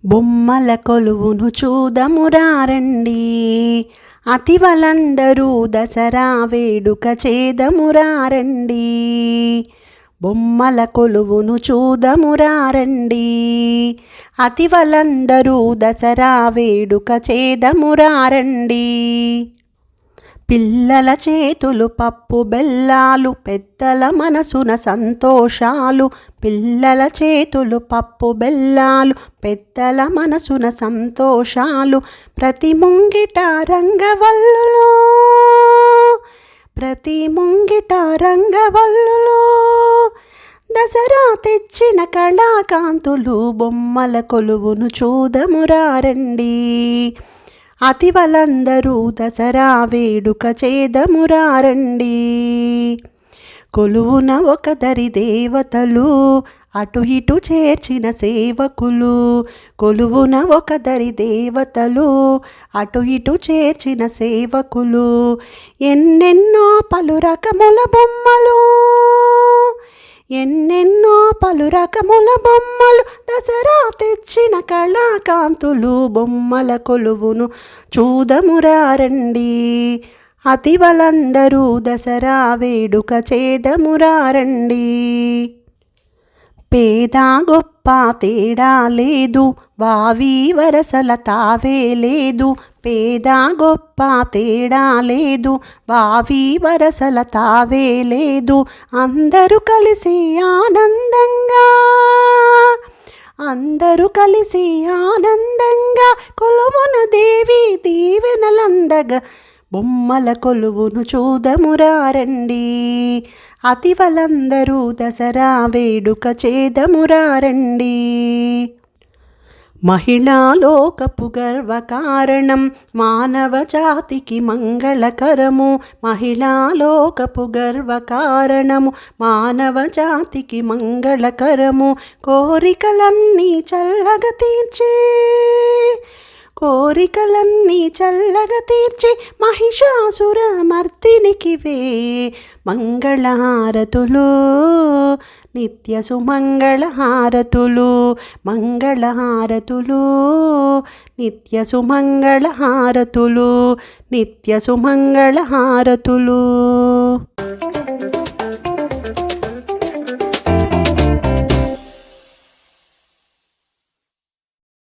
బొమ్మల కొలువును చూదమురారండి, అతివలందరూ దసరా వేడుక చేదమురారండి. బొమ్మల కొలువును చూదమురారండి, అతివలందరూ దసరా వేడుక చేదమురారండి. పిల్లల చేతులు పప్పు బెల్లాలు, పెద్దల మనసున సంతోషాలు. పిల్లల చేతులు పప్పు బెల్లాలు, పెద్దల మనసున సంతోషాలు. ప్రతి ముంగిట రంగవల్లులో, ప్రతి ముంగిట రంగవల్లులో దసరా తెచ్చిన కళాకాంతులు. బొమ్మల కొలువును చూదమురారండి, అతివలందరూ దసరా వేడుక చేదమురారండి. కొలువున ఒకదరి దేవతలు, అటు ఇటు చేర్చిన సేవకులు. కొలువున ఒకదరి దేవతలు, అటు ఇటు చేర్చిన సేవకులు. ఎన్నెన్నో పలు రకముల బొమ్మలు, ఎన్నెన్నో పలు రకముల బొమ్మలు, దసరా తెచ్చిన కళాకాంతులు. బొమ్మల కొలువును చూదమురారండి, అతివలందరూ దసరా వేడుక చేదమురారండి. పేద గొప్ప తేడా లేదు, వావి వరసల తావే లేదు. పేద గొప్ప తేడా లేదు, వావి వరసల తావే లేదు. అందరూ కలిసి ఆనందంగా, అందరూ కలిసి ఆనందంగా కొలువున దేవి దీవెనలందగా. బొమ్మల కొలువును చూదమురారండి, అతివలందరూ దసరా వేడుక చేదమురారండి. మహిళా లోకపు గర్వకారణం, మానవ జాతికి మంగళకరము. మహిళా లోకపు గర్వకారణము, మానవ జాతికి మంగళకరము. కోరికలన్నీ చల్లగా తీర్చే, కోరికలన్నీ చల్లగా తీర్చి మహిషాసుర మర్దినికివే మంగళహారతులు. నిత్య సుమంగళహారతులు, మంగళహారతులు. నిత్య సుమంగళహారతులు, నిత్య సుమంగళహారతులు.